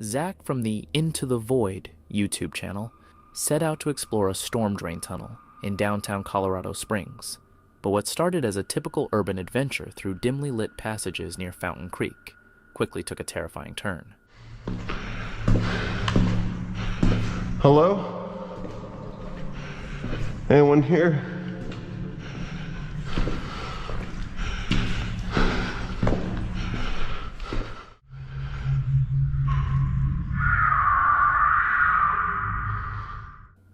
Zach from the Into the Void YouTube channel set out to explore a storm drain tunnel in downtown Colorado Springs. But what started as a typical urban adventure through dimly lit passages near Fountain Creek quickly took a terrifying turn. Hello? Anyone here?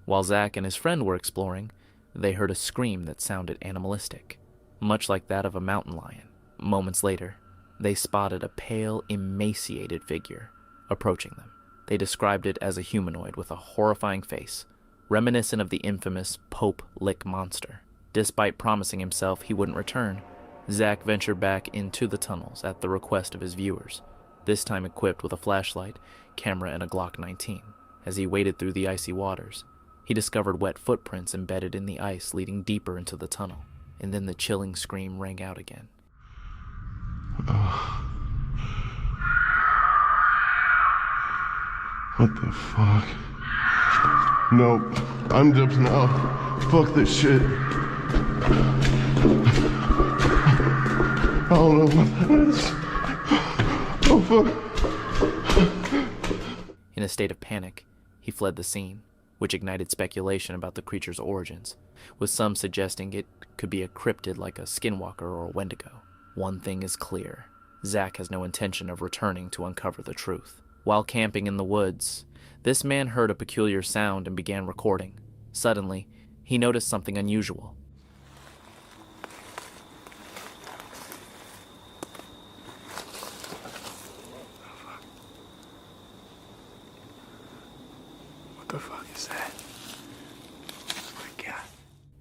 While Zach and his friend were exploring, they heard a scream that sounded animalistic, much like that of a mountain lion. Moments later, they spotted a pale, emaciated figure approaching them. They described it as a humanoid with a horrifying face, reminiscent of the infamous Pope Lick monster. Despite promising himself he wouldn't return, Zach ventured back into the tunnels at the request of his viewers, this time equipped with a flashlight, camera, and a Glock 19. As he waded through the icy waters, he discovered wet footprints embedded in the ice leading deeper into the tunnel, and then the chilling scream rang out again. What the fuck? Nope. I'm dipped now. Fuck this shit. I don't know what that is. Oh fuck. In a state of panic, he fled the scene, which ignited speculation about the creature's origins, with some suggesting it could be a cryptid like a skinwalker or a wendigo. One thing is clear: Zach has no intention of returning to uncover the truth. While camping in the woods, this man heard a peculiar sound and began recording. Suddenly, he noticed something unusual. What the fuck is that? Oh my God.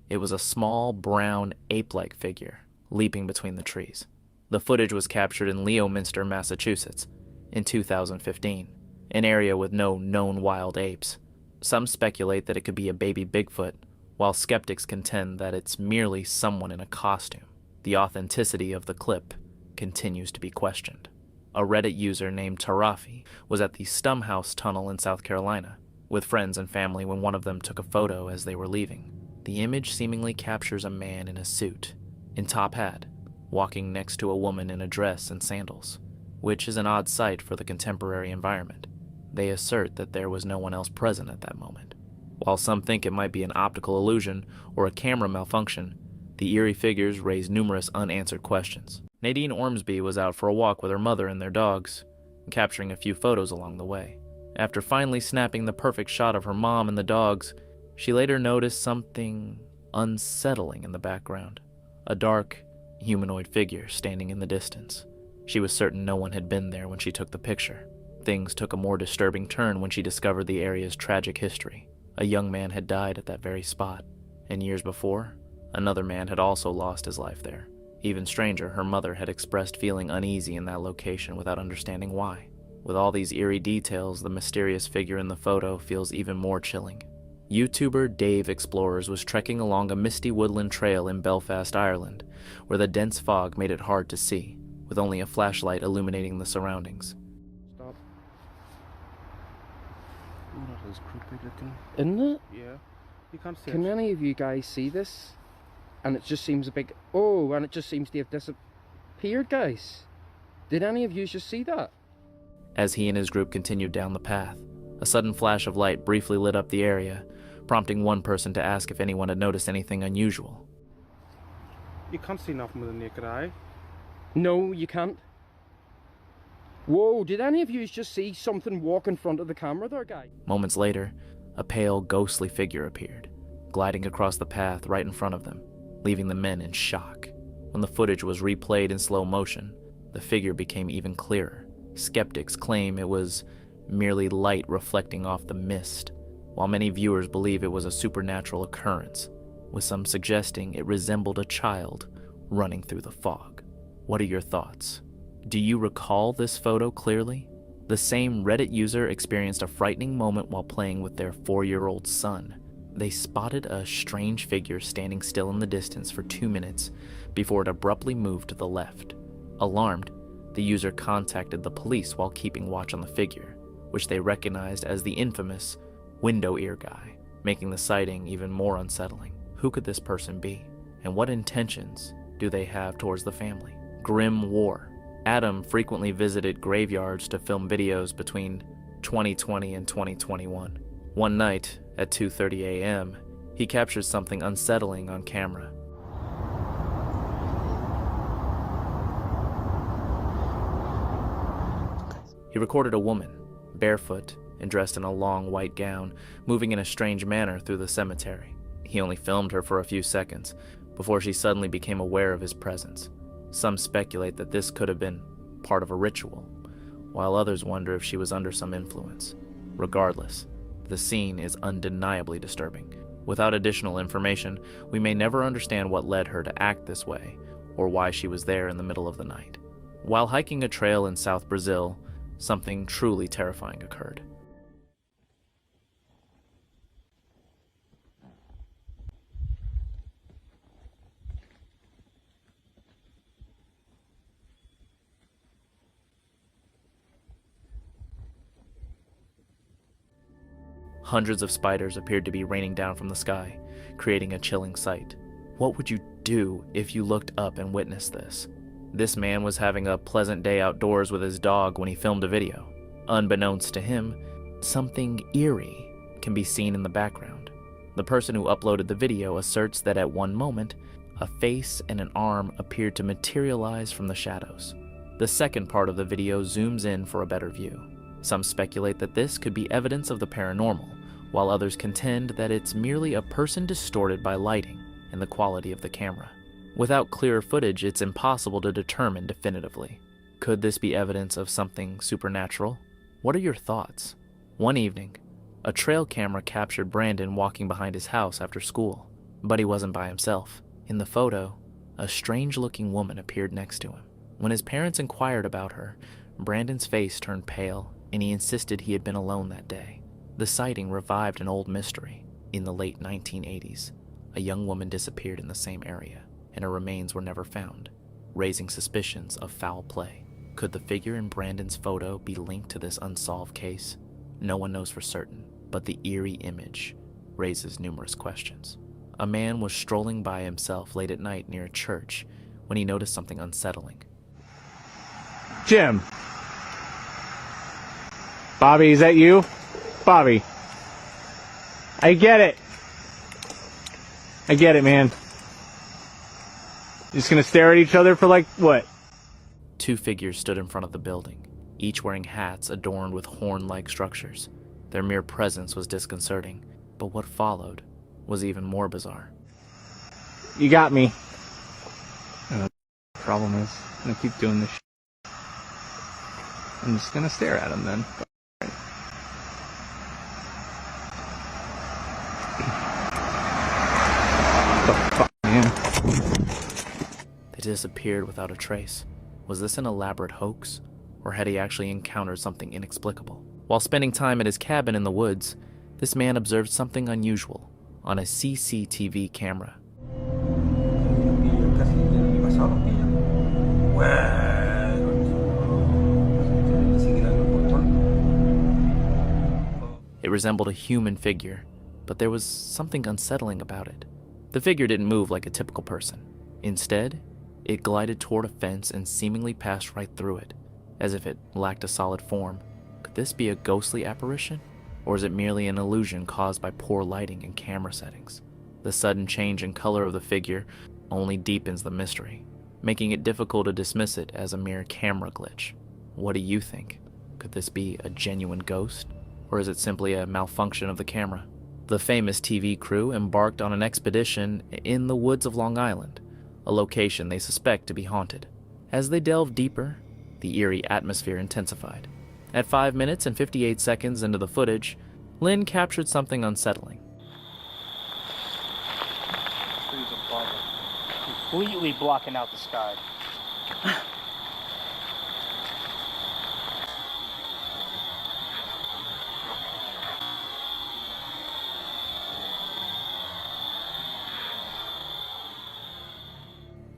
It was a small, brown, ape-like figure leaping between the trees. The footage was captured in Leominster, Massachusetts, in 2015, an area with no known wild apes. Some speculate that it could be a baby Bigfoot, while skeptics contend that it's merely someone in a costume. The authenticity of the clip continues to be questioned. A Reddit user named Tarafi was at the Stumhouse Tunnel in South Carolina with friends and family when one of them took a photo as they were leaving. The image seemingly captures a man in a suit, in top hat, walking next to a woman in a dress and sandals, which is an odd sight for the contemporary environment. They assert that there was no one else present at that moment. While some think it might be an optical illusion or a camera malfunction, the eerie figures raise numerous unanswered questions. Nadine Ormsby was out for a walk with her mother and their dogs, capturing a few photos along the way. After finally snapping the perfect shot of her mom and the dogs, she later noticed something unsettling in the background. A dark, humanoid figure standing in the distance. She was certain no one had been there when she took the picture. Things took a more disturbing turn when she discovered the area's tragic history. A young man had died at that very spot, and years before, another man had also lost his life there. Even stranger, her mother had expressed feeling uneasy in that location without understanding why. With all these eerie details, the mysterious figure in the photo feels even more chilling. YouTuber Dave Explorers was trekking along a misty woodland trail in Belfast, Ireland, where the dense fog made it hard to see, with only a flashlight illuminating the surroundings. Stop. Oh, that is creepy looking. Isn't it? Yeah. You can't see Can it. any of you guys see this? And it just seems a big... Oh, and it just seems to have disappeared, guys. Did any of you just see that? As he and his group continued down the path, a sudden flash of light briefly lit up the area, prompting one person to ask if anyone had noticed anything unusual. You can't see nothing with the naked eye. No, you can't. Whoa, did any of you just see something walk in front of the camera there, guy? Moments later, a pale, ghostly figure appeared, gliding across the path right in front of them, leaving the men in shock. When the footage was replayed in slow motion, the figure became even clearer. Skeptics claim it was merely light reflecting off the mist, while many viewers believe it was a supernatural occurrence, with some suggesting it resembled a child running through the fog. What are your thoughts? Do you recall this photo clearly? The same Reddit user experienced a frightening moment while playing with their 4-year-old son. They spotted a strange figure standing still in the distance for 2 minutes before it abruptly moved to the left. Alarmed, the user contacted the police while keeping watch on the figure. which they recognized as the infamous window ear guy, making the sighting even more unsettling. Who could this person be? And what intentions do they have towards the family? Grim war. Adam frequently visited graveyards to film videos between 2020 and 2021. One night, at 2:30 a.m., he captured something unsettling on camera. He recorded a woman, barefoot and dressed in a long white gown, moving in a strange manner through the cemetery. He only filmed her for a few seconds before she suddenly became aware of his presence. Some speculate that this could have been part of a ritual, while others wonder if she was under some influence. Regardless, the scene is undeniably disturbing. Without additional information, we may never understand what led her to act this way, or why she was there in the middle of the night. While hiking a trail in South Brazil, something truly terrifying occurred. Hundreds of spiders appeared to be raining down from the sky, creating a chilling sight. What would you do if you looked up and witnessed this? This man was having a pleasant day outdoors with his dog when he filmed a video. Unbeknownst to him, something eerie can be seen in the background. The person who uploaded the video asserts that at one moment, a face and an arm appeared to materialize from the shadows. The second part of the video zooms in for a better view. Some speculate that this could be evidence of the paranormal, while others contend that it's merely a person distorted by lighting and the quality of the camera. Without clear footage, it's impossible to determine definitively. Could this be evidence of something supernatural? What are your thoughts? One evening, a trail camera captured Brandon walking behind his house after school, but he wasn't by himself. In the photo, a strange-looking woman appeared next to him. When his parents inquired about her, Brandon's face turned pale, and he insisted he had been alone that day. The sighting revived an old mystery. In the late 1980s, a young woman disappeared in the same area, and her remains were never found, raising suspicions of foul play. Could the figure in Brandon's photo be linked to this unsolved case? No one knows for certain, but the eerie image raises numerous questions. A man was strolling by himself late at night near a church when he noticed something unsettling. Jim. Bobby, is that you? Bobby. I get it. I get it, man. Just gonna stare at each other for like, what? Two figures stood in front of the building, each wearing hats adorned with horn-like structures. Their mere presence was disconcerting, but what followed was even more bizarre. You got me. The problem is, I'm gonna keep doing this shit. I'm just gonna stare at him then. What the fuck, man? They disappeared without a trace. Was this an elaborate hoax, or had he actually encountered something inexplicable? While spending time at his cabin in the woods, this man observed something unusual on a CCTV camera. It resembled a human figure, but there was something unsettling about it. The figure didn't move like a typical person. Instead, it glided toward a fence and seemingly passed right through it, as if it lacked a solid form. Could this be a ghostly apparition? Or is it merely an illusion caused by poor lighting and camera settings? The sudden change in color of the figure only deepens the mystery, making it difficult to dismiss it as a mere camera glitch. What do you think? Could this be a genuine ghost? Or is it simply a malfunction of the camera? The famous TV crew embarked on an expedition in the woods of Long Island, a location they suspect to be haunted. As they delved deeper, the eerie atmosphere intensified. At 5 minutes and 58 seconds into the footage, Lynn captured something unsettling. Trees above it, completely blocking out the sky.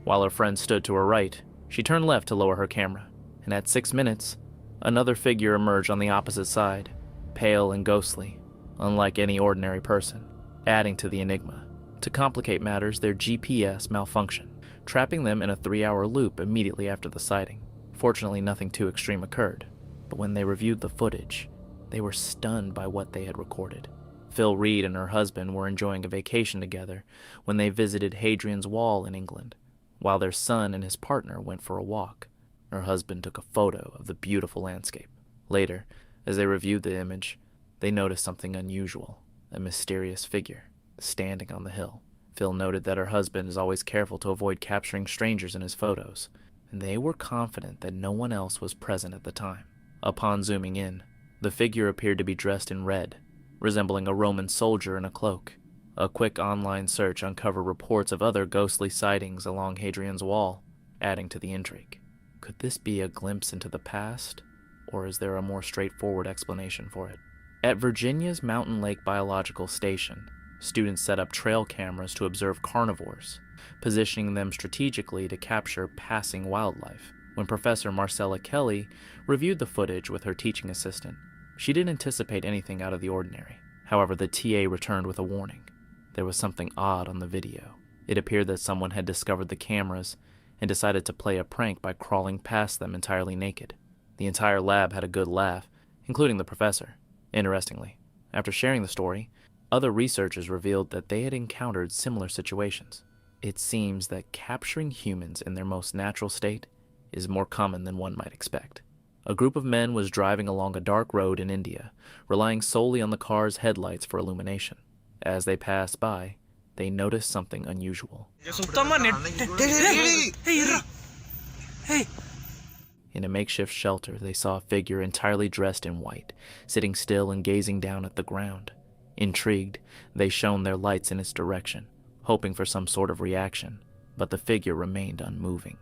While her friend stood to her right, she turned left to lower her camera, and at 6 minutes, Another figure emerged on the opposite side, pale and ghostly, unlike any ordinary person, adding to the enigma. To complicate matters, their GPS malfunctioned, trapping them in a 3-hour loop immediately after the sighting. Fortunately, nothing too extreme occurred, but when they reviewed the footage, they were stunned by what they had recorded. Phil Reed and her husband were enjoying a vacation together when they visited Hadrian's Wall in England, while their son and his partner went for a walk. Her husband took a photo of the beautiful landscape. Later, as they reviewed the image, they noticed something unusual, a mysterious figure standing on the hill. Phil noted that her husband is always careful to avoid capturing strangers in his photos, and they were confident that no one else was present at the time. Upon zooming in, the figure appeared to be dressed in red, resembling a Roman soldier in a cloak. A quick online search uncovered reports of other ghostly sightings along Hadrian's Wall, adding to the intrigue. Could this be a glimpse into the past, or is there a more straightforward explanation for it? At Virginia's Mountain Lake Biological Station, students set up trail cameras to observe carnivores, positioning them strategically to capture passing wildlife. When Professor Marcella Kelly reviewed the footage with her teaching assistant, she didn't anticipate anything out of the ordinary. However, the TA returned with a warning. There was something odd on the video. It appeared that someone had discovered the cameras and decided to play a prank by crawling past them entirely naked. The entire lab had a good laugh, including the professor. Interestingly, after sharing the story, other researchers revealed that they had encountered similar situations. It seems that capturing humans in their most natural state is more common than one might expect. A group of men was driving along a dark road in India, relying solely on the car's headlights for illumination. As they passed by, they noticed something unusual. In a makeshift shelter, they saw a figure entirely dressed in white, sitting still and gazing down at the ground. Intrigued, they shone their lights in its direction, hoping for some sort of reaction, but the figure remained unmoving.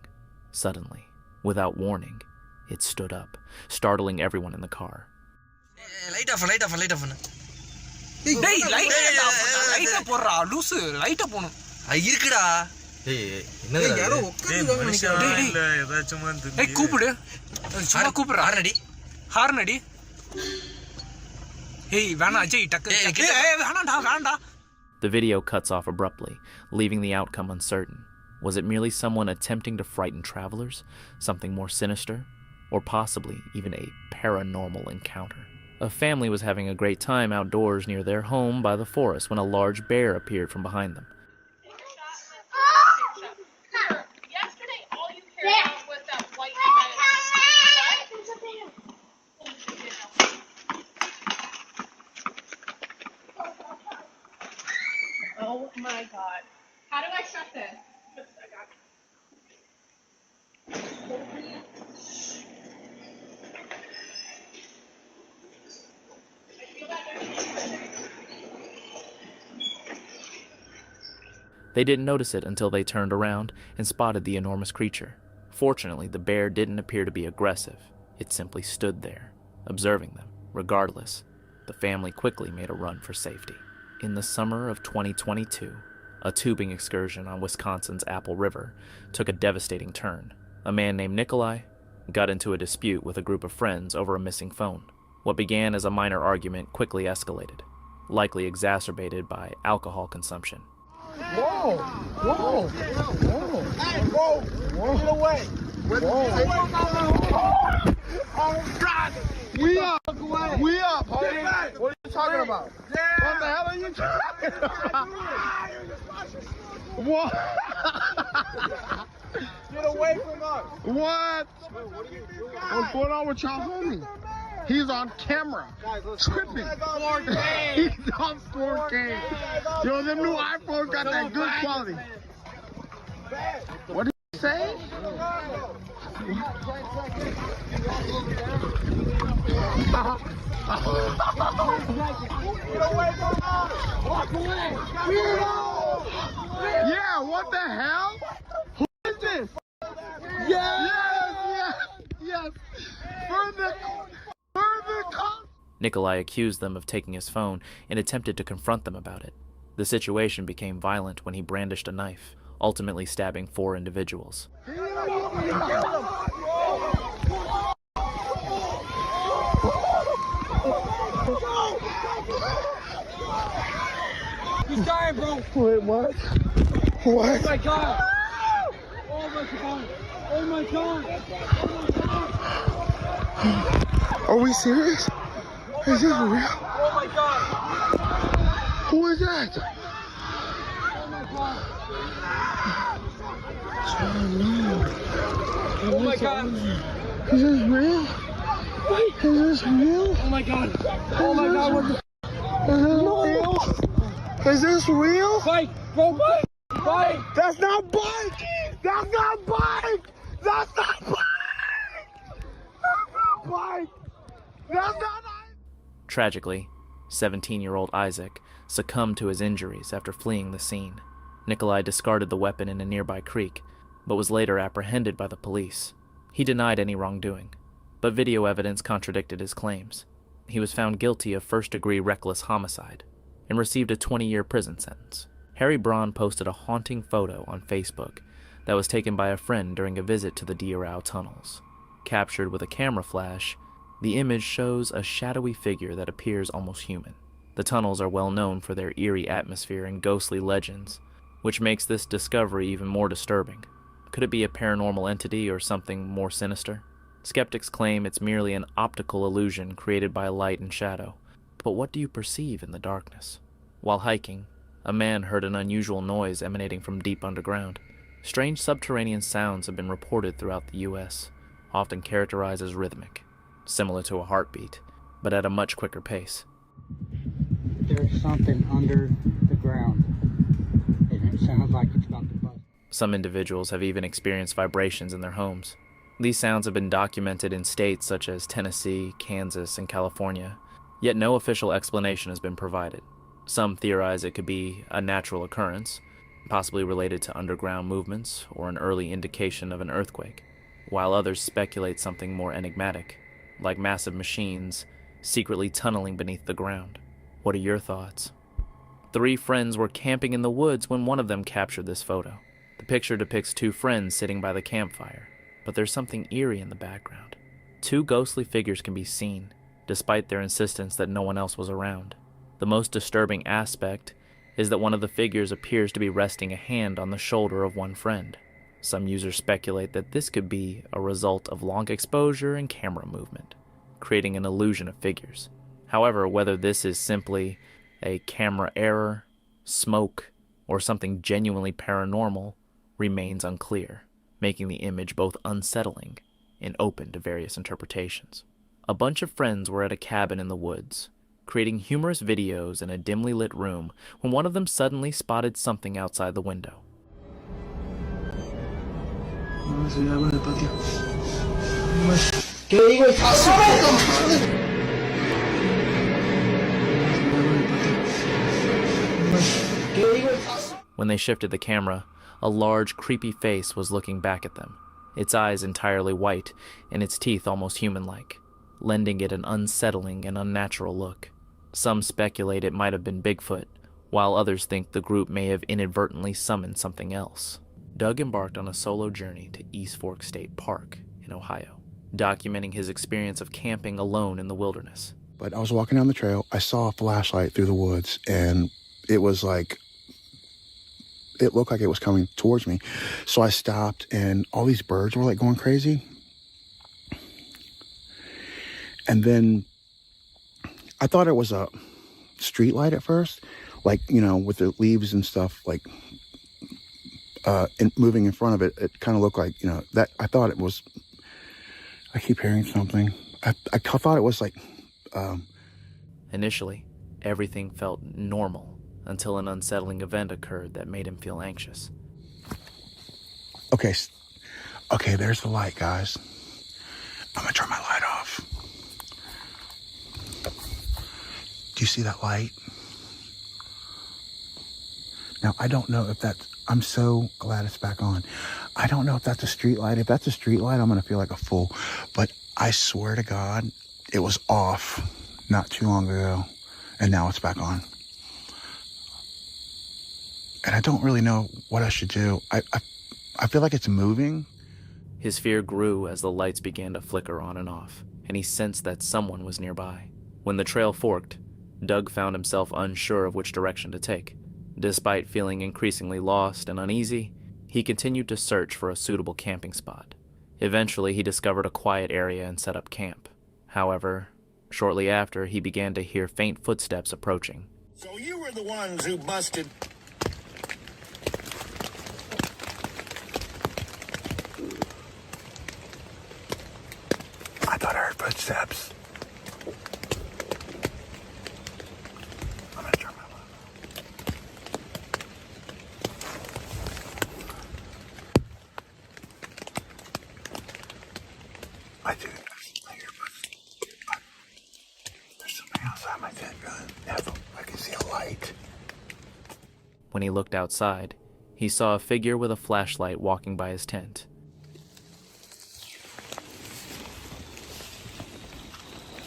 Suddenly, without warning, it stood up, startling everyone in the car. Light off. Hey, light போறா லூசு light போணும் இருக்குடா ஏய் என்னடா யாரோ உட்கார்ந்துங்க நினைக்கிறேன் இல்ல ஏதாச்சும் வந்து ஏய் கூப்பிடு சும்மா கூப்பிடு ஹார்ன் அடி ஏய் வேணா அஜய் டக்கு ஏய் வேணாடா The video cuts off abruptly, leaving the outcome uncertain. Was it merely someone attempting to frighten travelers, something more sinister, or possibly even a paranormal encounter? A family was having a great time outdoors near their home by the forest when a large bear appeared from behind them. Yesterday, all you cared about was that white Oh my god. How do I shut this? They didn't notice it until they turned around and spotted the enormous creature. Fortunately, the bear didn't appear to be aggressive. It simply stood there, observing them. Regardless, the family quickly made a run for safety. In the summer of 2022, a tubing excursion on Wisconsin's Apple River took a devastating turn. A man named Nikolai got into a dispute with a group of friends over a missing phone. What began as a minor argument quickly escalated, likely exacerbated by alcohol consumption. Whoa! Hey, whoa! Get away! Whoa! Oh, God! We up! Homie! What are you talking about? Yeah. What the hell are you talking about? What? Get away from us! What? What's going on with y'all, homie? He's on camera. Tripping. He's on 4K. Yo, them new iPhones got that good quality. What did you say? Get away from us! Walk away! Yeah, what the hell? Who is this? Yes! Further! Nikolai accused them of taking his phone and attempted to confront them about it. The situation became violent when he brandished a knife, ultimately stabbing 4 individuals. dying, bro. Wait, what? What? Oh my god. Oh my god. Oh my god. Are we serious? Is this real? Oh my god. Who is that? Oh my god. Oh my god. Is this real? Wait. Is this real? Oh my god. Oh my god. What the is this real? Is this real? Bike, bro, bike, bike. That's not bike. That's not bike. That's not bike. That's not bike. That's not bike. Tragically, 17-year-old Isaac succumbed to his injuries after fleeing the scene. Nikolai discarded the weapon in a nearby creek, but was later apprehended by the police. He denied any wrongdoing, but video evidence contradicted his claims. He was found guilty of first-degree reckless homicide and received a 20-year prison sentence. Harry Braun posted a haunting photo on Facebook that was taken by a friend during a visit to the Diarau tunnels. Captured with a camera flash, the image shows a shadowy figure that appears almost human. The tunnels are well known for their eerie atmosphere and ghostly legends, which makes this discovery even more disturbing. Could it be a paranormal entity or something more sinister? Skeptics claim it's merely an optical illusion created by light and shadow. But what do you perceive in the darkness? While hiking, a man heard an unusual noise emanating from deep underground. Strange subterranean sounds have been reported throughout the U.S., often characterized as rhythmic, similar to a heartbeat, but at a much quicker pace. There's something under the ground, and it sounds like it's about to bust. Some individuals have even experienced vibrations in their homes. These sounds have been documented in states such as Tennessee, Kansas, and California, yet no official explanation has been provided. Some theorize it could be a natural occurrence, possibly related to underground movements or an early indication of an earthquake, while others speculate something more enigmatic, like massive machines secretly tunneling beneath the ground. What are your thoughts? 3 friends were camping in the woods when one of them captured this photo. The picture depicts 2 friends sitting by the campfire, but there's something eerie in the background. 2 ghostly figures can be seen, despite their insistence that no one else was around. The most disturbing aspect is that one of the figures appears to be resting a hand on the shoulder of one friend. Some users speculate that this could be a result of long exposure and camera movement, creating an illusion of figures. However, whether this is simply a camera error, smoke, or something genuinely paranormal remains unclear, making the image both unsettling and open to various interpretations. A bunch of friends were at a cabin in the woods, creating humorous videos in a dimly lit room when one of them suddenly spotted something outside the window. When they shifted the camera, a large, creepy face was looking back at them, its eyes entirely white and its teeth almost human-like, lending it an unsettling and unnatural look. Some speculate it might have been Bigfoot, while others think the group may have inadvertently summoned something else. Doug embarked on a solo journey to East Fork State Park in Ohio, documenting his experience of camping alone in the wilderness. But I was walking down the trail, I saw a flashlight through the woods, and it was like, it looked like it was coming towards me. So I stopped, and all these birds were like going crazy. And then I thought it was a street light at first, like, you know, with the leaves and stuff, like, and moving in front of it. It kind of looked like, you know, that I thought it was, I keep hearing something. I thought it was like, Initially, everything felt normal until an unsettling event occurred that made him feel anxious. Okay, there's the light, guys. I'm gonna turn my light off. Do you see that light? Now, I don't know if that's, I'm so glad it's back on. I don't know if that's a street light. If that's a street light, I'm gonna feel like a fool. But I swear to God, it was off not too long ago, and now it's back on. And I don't really know what I should do. I feel like it's moving. His fear grew as the lights began to flicker on and off, and he sensed that someone was nearby. When the trail forked, Doug found himself unsure of which direction to take. Despite feeling increasingly lost and uneasy, he continued to search for a suitable camping spot. Eventually, he discovered a quiet area and set up camp. However, shortly after, he began to hear faint footsteps approaching. So you were the ones who busted... I thought I heard footsteps. I'm gonna turn my light. I do. I hear footsteps. There's something outside my tent gun. I can see a light. When he looked outside, he saw a figure with a flashlight walking by his tent.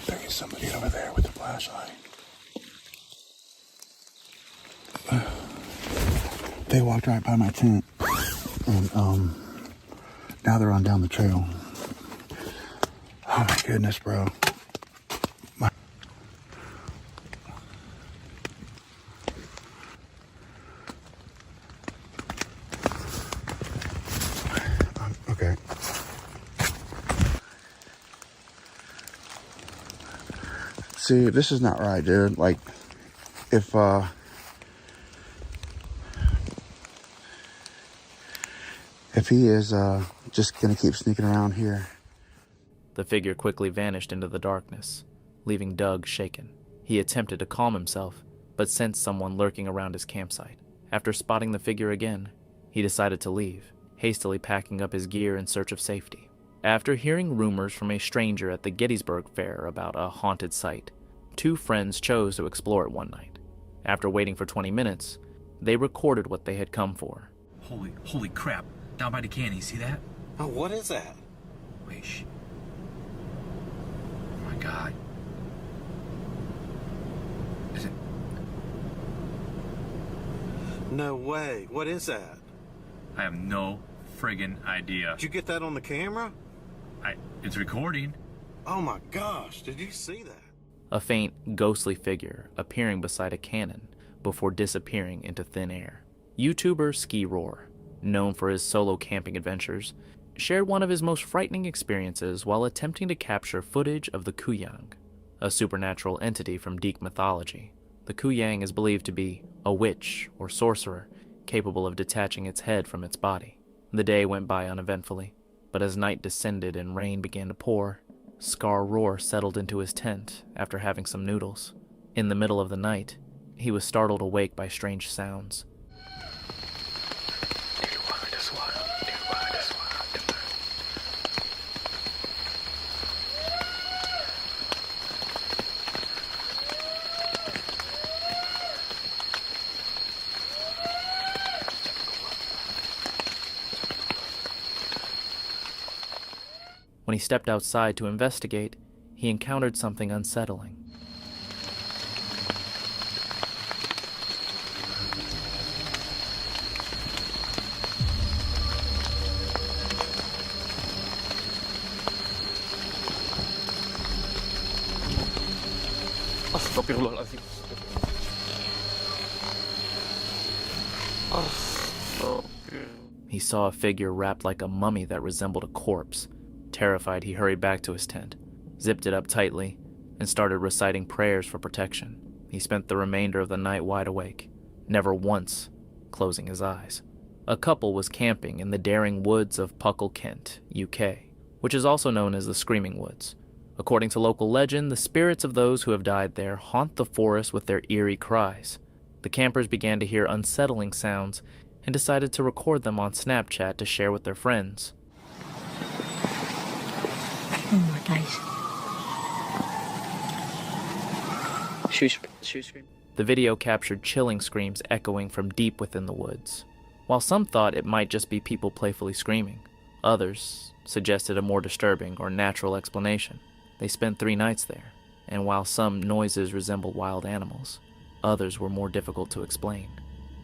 There is somebody over there with a flashlight. They walked right by my tent, and now they're on down the trail. Oh my goodness, bro. Okay. See, this is not right, dude. Like, if he is just gonna keep sneaking around here. The figure quickly vanished into the darkness, leaving Doug shaken. He attempted to calm himself, but sensed someone lurking around his campsite. After spotting the figure again, he decided to leave, hastily packing up his gear in search of safety. After hearing rumors from a stranger at the Gettysburg Fair about a haunted site, two friends chose to explore it one night. After waiting for 20 minutes, they recorded what they had come for. Holy crap. Down by the canyon, see that? Oh, what is that? Wait, shh. Oh my god. Is it? No way. What is that? I have no friggin' idea. Did you get that on the camera? It's recording. Oh my gosh, did you see that? A faint, ghostly figure appearing beside a cannon before disappearing into thin air. YouTuber Ski Roar, known for his solo camping adventures, shared one of his most frightening experiences while attempting to capture footage of the Kuyang, a supernatural entity from Greek mythology. The Kuyang is believed to be a witch or sorcerer capable of detaching its head from its body. The day went by uneventfully, but as night descended and rain began to pour, Scar Roar settled into his tent after having some noodles. In the middle of the night, he was startled awake by strange sounds. When he stepped outside to investigate, he encountered something unsettling. Astagfirullahaladzim. He saw a figure wrapped like a mummy that resembled a corpse. Terrified, he hurried back to his tent, zipped it up tightly, and started reciting prayers for protection. He spent the remainder of the night wide awake, never once closing his eyes. A couple was camping in the daring woods of Puckle, Kent, UK, which is also known as the Screaming Woods. According to local legend, the spirits of those who have died there haunt the forest with their eerie cries. The campers began to hear unsettling sounds and decided to record them on Snapchat to share with their friends. Oh my gosh. Shoe scream. The video captured chilling screams echoing from deep within the woods. While some thought it might just be people playfully screaming, others suggested a more disturbing or natural explanation. They spent 3 nights there, and while some noises resembled wild animals, others were more difficult to explain.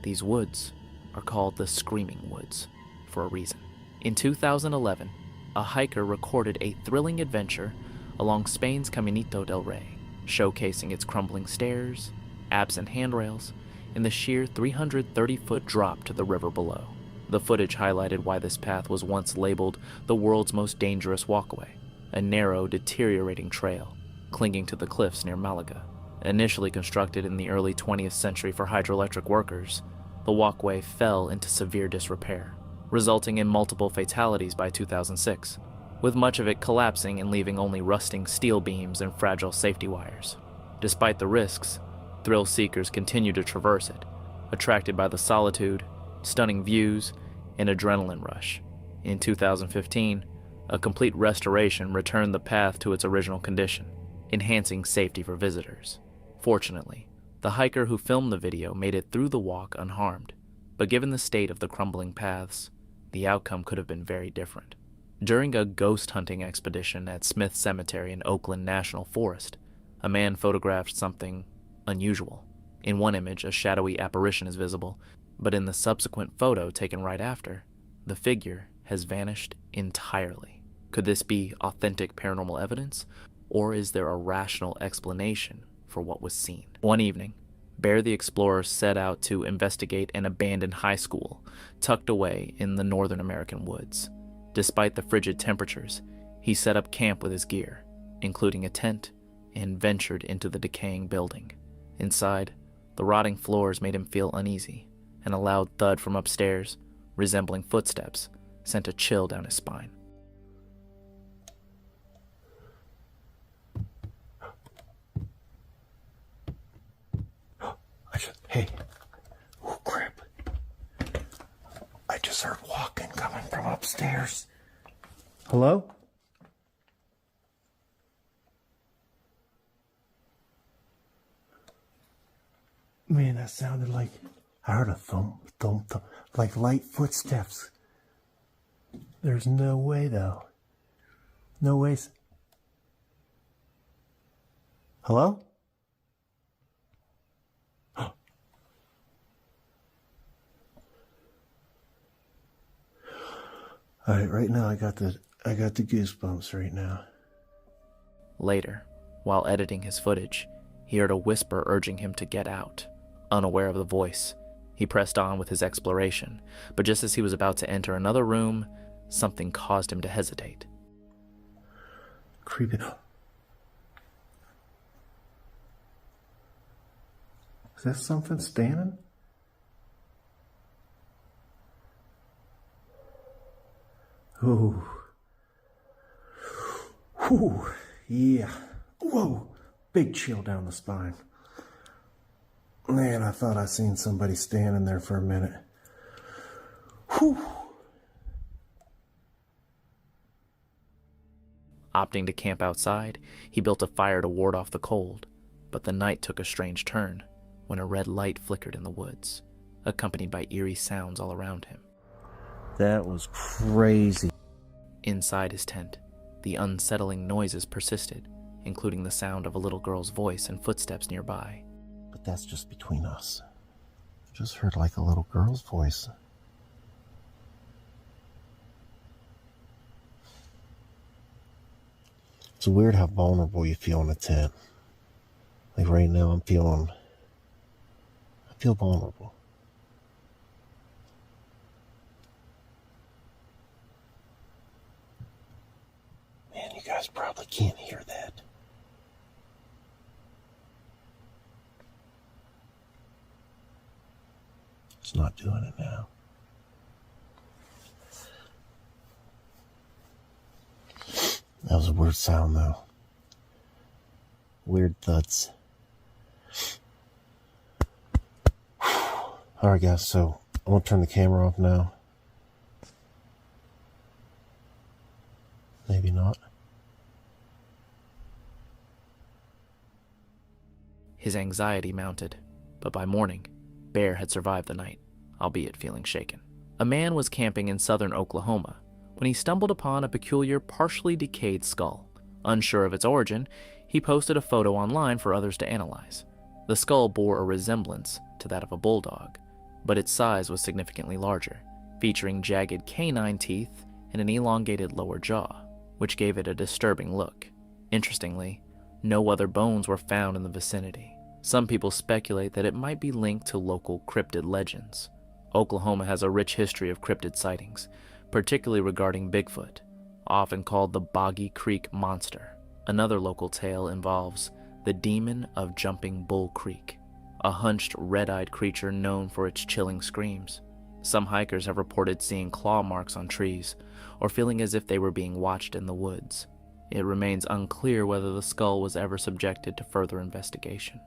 These woods are called the Screaming Woods for a reason. In 2011, a hiker recorded a thrilling adventure along Spain's Caminito del Rey, showcasing its crumbling stairs, absent handrails, and the sheer 330-foot drop to the river below. The footage highlighted why this path was once labeled the world's most dangerous walkway, a narrow, deteriorating trail clinging to the cliffs near Malaga. Initially constructed in the early 20th century for hydroelectric workers, the walkway fell into severe disrepair, resulting in multiple fatalities by 2006, with much of it collapsing and leaving only rusting steel beams and fragile safety wires. Despite the risks, thrill seekers continue to traverse it, attracted by the solitude, stunning views, and adrenaline rush. In 2015, a complete restoration returned the path to its original condition, enhancing safety for visitors. Fortunately, the hiker who filmed the video made it through the walk unharmed, but given the state of the crumbling paths, the outcome could have been very different. During a ghost hunting expedition at Smith Cemetery in Oakland National Forest, a man photographed something unusual. In one image, a shadowy apparition is visible, but in the subsequent photo taken right after, the figure has vanished entirely. Could this be authentic paranormal evidence, or is there a rational explanation for what was seen? One evening, Bear the Explorer set out to investigate an abandoned high school tucked away in the northern American woods. Despite the frigid temperatures, he set up camp with his gear, including a tent, and ventured into the decaying building. Inside, the rotting floors made him feel uneasy, and a loud thud from upstairs, resembling footsteps, sent a chill down his spine. Hey. Oh, crap. I just heard walking coming from upstairs. Hello? Man, that sounded like... I heard a thump, thump, thump. Like light footsteps. There's no way, though. No ways. Hello? All right, right now I got the goosebumps right now. Later, while editing his footage, he heard a whisper urging him to get out. Unaware of the voice, he pressed on with his exploration, but just as he was about to enter another room, something caused him to hesitate. Creepy. Is that something standing? Ooh. Whew. Yeah. Whoa. Big chill down the spine. Man, I thought I seen somebody standing there for a minute. Whew. Opting to camp outside, he built a fire to ward off the cold, but the night took a strange turn when a red light flickered in the woods, accompanied by eerie sounds all around him. That was crazy. Inside his tent, the unsettling noises persisted, including the sound of a little girl's voice and footsteps nearby. But that's just between us. I just heard like a little girl's voice. It's weird how vulnerable you feel in a tent. Like right now I feel vulnerable. Man, you guys probably can't hear that. It's not doing it now. That was a weird sound, though. Weird thuds. Alright, guys, so I'm going to turn the camera off now. Maybe not. His anxiety mounted, but by morning, Bear had survived the night, albeit feeling shaken. A man was camping in southern Oklahoma when he stumbled upon a peculiar, partially decayed skull. Unsure of its origin, he posted a photo online for others to analyze. The skull bore a resemblance to that of a bulldog, but its size was significantly larger, featuring jagged canine teeth and an elongated lower jaw, which gave it a disturbing look. Interestingly, no other bones were found in the vicinity, Some people speculate that it might be linked to local cryptid legends. Oklahoma has a rich history of cryptid sightings, particularly regarding Bigfoot, often called the Boggy Creek Monster. Another local tale involves the Demon of Jumping Bull Creek, a hunched, red-eyed creature known for its chilling screams. Some hikers have reported seeing claw marks on trees, or feeling as if they were being watched in the woods. It remains unclear whether the skull was ever subjected to further investigation.